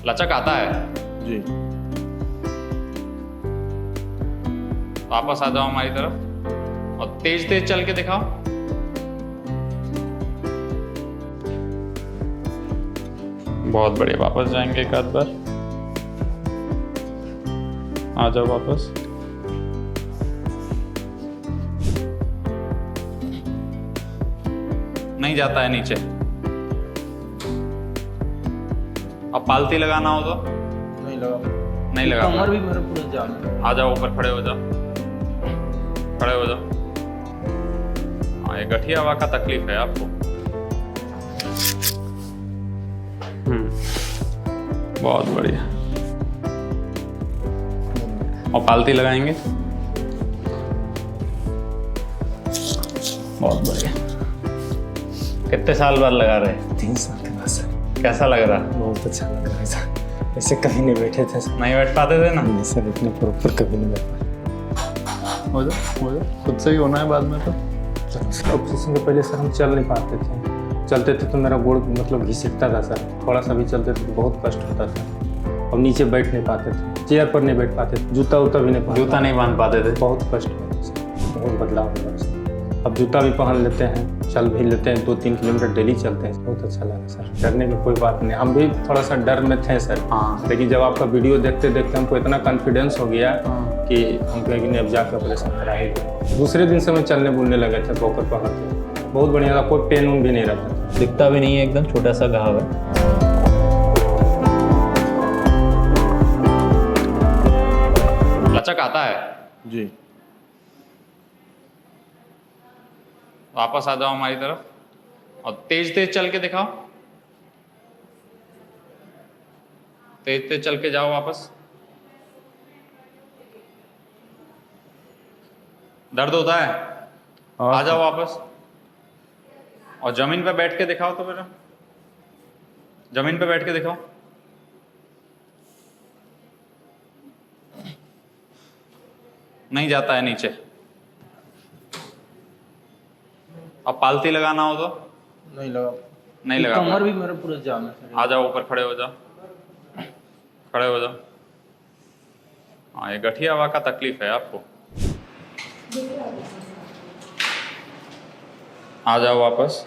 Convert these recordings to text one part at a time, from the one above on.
लचक आता है जी। वापस आ जाओ हमारी तरफ और तेज तेज चल के दिखाओ। बहुत बढ़िया, वापस जाएंगे एक आध बार। आ जाओ वापस। नहीं जाता है नीचे। अब पालती लगाना हो तो नहीं लगा। नहीं लगा। कमर भी मेरा पूरा जाम है। आ जाओ ऊपर, खड़े हो जाओ, खड़े हो जाओ। हाँ, ये गठिया हवा का तकलीफ है आपको। बहुत बढ़िया। और पालती लगाएंगे। बहुत बढ़िया। कितने साल बाद लगा रहे हैं? 3 साल के बाद सर। कैसा लग रहा? बहुत अच्छा लग रहा है सर। ऐसे कभी नहीं बैठे थे सर। नहीं बैठ पाते थे ना? नहीं सर, इतने प्रॉपर कभी नहीं बैठ पाए। हो जाओ, खुद से ही होना है बाद में तो। ऑपरेशन के पहले सर हम चल नहीं पाते थे। चलते थे तो मेरा गोड़ मतलब घिसटता था सर। थोड़ा सा भी चलते थे तो बहुत कष्ट होता था। अब नीचे बैठ नहीं पाते थे, चेयर पर नहीं बैठ पाते थे, जूता भी नहीं पहन, जूता नहीं बांध पाते थे। बहुत कष्ट होता सर। बहुत बदलाव हुआ सर। अब जूता भी पहन लेते हैं, चल भी लेते हैं, 2-3 किलोमीटर डेली चलते हैं। बहुत अच्छा लगा सर। डरने की कोई बात नहीं। हम भी थोड़ा सा डर में थे सर। हाँ। लेकिन जब आपका वीडियो देखते देखते हमको इतना कॉन्फिडेंस हो गया कि हम कहें कि नहीं, अब जाकर ऑपरेशन करा ही दें। दूसरे दिन से मैं चलने बुलने लगे थे वॉकर पकड़ के। बहुत बढ़िया था, कोई पेन उन भी नहीं रहता था। दिखता भी नहीं है, एकदम छोटा सा घाव है। लचक आता है। जी। वापस आ जाओ हमारी तरफ और तेज तेज चल के दिखाओ। तेज तेज चल के जाओ वापस। दर्द होता है? आ जाओ वापस। और जमीन पे बैठ के दिखाओ तो बेटा, जमीन पे बैठ के दिखाओ। नहीं जाता है नीचे। अब पालती लगाना हो तो नहीं लगा। नहीं लगा। कमर भी मेरा पूरा जाम है सर। आ जाओ ऊपर, खड़े हो जाओ, खड़े हो जाओ। हाँ, ये गठिया हवा का तकलीफ है आपको। आ जाओ वापस।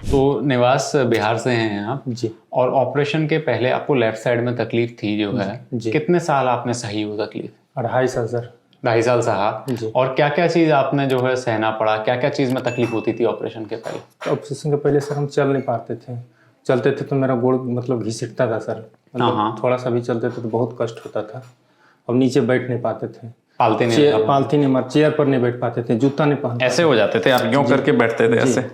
तो निवास बिहार से हैं आप जी। और ऑपरेशन के पहले आपको लेफ्ट साइड में तकलीफ थी जो है जी। कितने साल आपने सही वो तकलीफ? 2.5 साल सर। 2.5 साल सहा। जी। और क्या क्या चीज़ आपने जो है सहना पड़ा? क्या क्या चीज़ में तकलीफ होती थी ऑपरेशन के पहले? ऑपरेशन के पहले सर हम चल नहीं पाते थे। चलते थे तो मेरा गोड़ मतलब घिसटता था सर। हाँ। थोड़ा सा भी चलते थे तो बहुत कष्ट होता था। अब नीचे बैठ नहीं पाते थे। पालती नहीं? पालती नहीं, चेयर पर नहीं बैठ पाते थे, जूता नहीं पहन। ऐसे हो जाते थे आप, यूं करके बैठते थे ऐसे?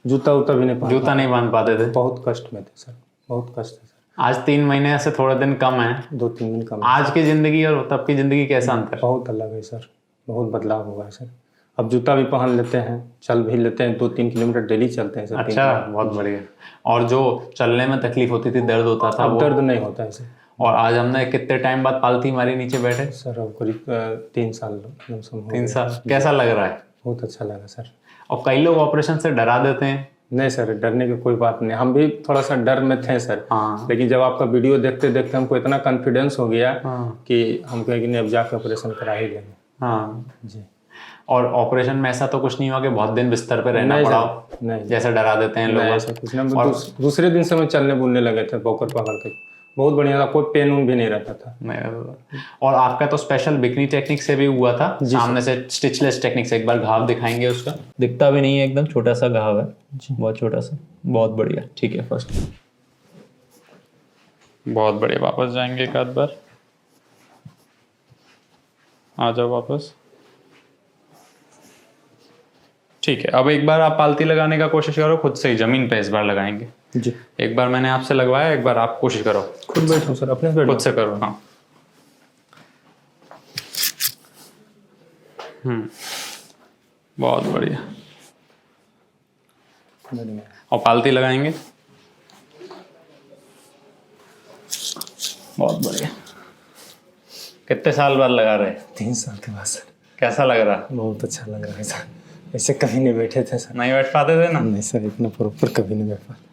जूता भी नहीं पहन। जूता नहीं बांध पाते थे? बहुत कष्ट में थे सर, बहुत कष्ट है सर। आज 3 महीने से थोड़ा दिन कम है। 2-3 दिन कम। आज की जिंदगी और तब की जिंदगी कैसा अंतर? बहुत अलग है सर, बहुत बदलाव हुआ है सर। अब जूता भी पहन लेते हैं, चल भी लेते हैं, 2-3 किलोमीटर डेली चलते हैं सर। अच्छा, बहुत बढ़िया। और जो चलने में तकलीफ होती थी, दर्द होता था, अब वो दर्द नहीं होता है सर। और आज हमने कितने टाइम बाद पालती हमारी नीचे बैठे? सर अब करीब 3 साल। 3 साल। कैसा लग रहा है? बहुत अच्छा लगा सर। और कई लोग ऑपरेशन से डरा देते हैं। नहीं सर, डरने की कोई बात नहीं। हम भी थोड़ा सा डर में थे सर। हाँ। लेकिन जब आपका वीडियो देखते देखते हमको इतना कॉन्फिडेंस हो गया हाँ। कि हम कहें कि नहीं, अब जाकर ऑपरेशन करा ही लेंगे। हाँ जी। और ऑपरेशन में ऐसा तो कुछ नहीं हुआ कि बहुत दिन बिस्तर पे रहना नहीं पड़ा? नहीं, जैसे डरा देते हैं लोग? ऐसा कुछ नहीं। दूसरे दिन से मैं चलने बुलने लगे थे वॉकर पकड़ के। बहुत बढ़िया था, कोई पेन उन भी नहीं रहता था। और आपका तो स्पेशल बिकनी टेक्निक से भी हुआ था, सामने से स्टिचलेस टेक्निक से। एक बार घाव दिखाएंगे उसका? दिखता भी नहीं है, एकदम छोटा सा घाव है। बहुत छोटा सा। बहुत बढ़िया, ठीक है। फर्स्ट बहुत बढ़िया। वापस जाएंगे एक आध बार। आ जाओ वापस। ठीक है। अब एक बार आप पालती लगाने का कोशिश करो खुद से ही, जमीन पे इस बार लगाएंगे। जी। एक बार मैंने आपसे लगवाया, एक बार आप कोशिश करो। खुद बैठो सर, अपने बैठो। खुद से करो। हाँ। बहुत बढ़िया। और पालती लगाएंगे। बहुत बढ़िया। कितने साल बाद लगा रहे? 3 साल के बाद सर। कैसा लग रहा? बहुत अच्छा लग रहा है सर। ऐसे कभी नहीं बैठे थे सर। नहीं बैठ पाते थे ना? नहीं सर, इतना प्रॉपर कभी नहीं बैठ पाते।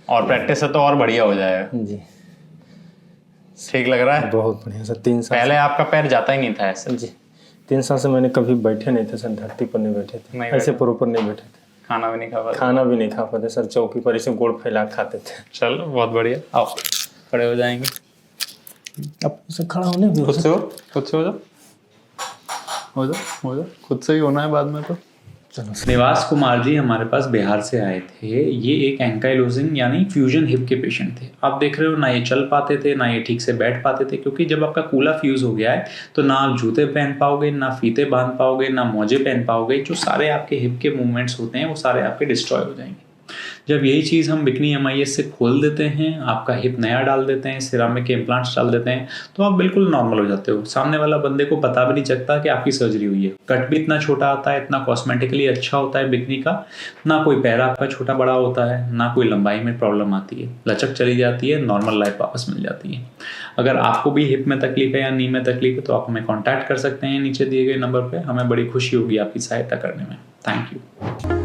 और प्रैक्टिस से तो और बढ़िया हो जाएगा। जी ठीक लग रहा है? बहुत बढ़िया सर। 3 साल पहले आपका पैर जाता ही नहीं था ऐसे? जी 3 साल से मैंने कभी बैठे नहीं थे सर, धरती पर नहीं बैठे थे, नहीं ऐसे प्रॉपर नहीं बैठे थे। खाना भी नहीं खा पाते? खाना भी नहीं खा पाते सर, चौकी पर ऐसे गोड़ फैला के खाते थे। चलो बहुत बढ़िया, आओ खड़े हो जाएंगे। अब से खड़ा होने भी खुद से हो, खुद से हो जाओ, हो जाओ, हो जाओ, खुद से ही होना है बाद में तो। चलो सर। निवास कुमार जी हमारे पास बिहार से आए थे। ये एक एंकाइलोजिंग यानी फ्यूजन हिप के पेशेंट थे। आप देख रहे हो ना ये चल पाते थे ना ये ठीक से बैठ पाते थे, क्योंकि जब आपका कूला फ्यूज हो गया है तो ना आप जूते पहन पाओगे, ना फीते बांध पाओगे, ना मोजे पहन पाओगे। जो सारे आपके हिप के मूवमेंट्स होते हैं वो सारे आपके डिस्ट्रॉय हो जाएंगे। जब यही चीज़ हम बिकनी MIS से खोल देते हैं, आपका हिप नया डाल देते हैं, सिरामिक के इम्प्लांट्स डाल देते हैं, तो आप बिल्कुल नॉर्मल हो जाते हो। सामने वाला बंदे को पता भी नहीं चलता कि आपकी सर्जरी हुई है। कट भी इतना छोटा आता है, इतना कॉस्मेटिकली अच्छा होता है बिकनी का। ना कोई पैर आपका छोटा बड़ा होता है, ना कोई लंबाई में प्रॉब्लम आती है, लचक चली जाती है, नॉर्मल लाइफ वापस मिल जाती है। अगर आपको भी हिप में तकलीफ है या नी में तकलीफ है तो आप हमें कॉन्टैक्ट कर सकते हैं नीचे दिए गए नंबर पर। हमें बड़ी खुशी होगी आपकी सहायता करने में। Thank you.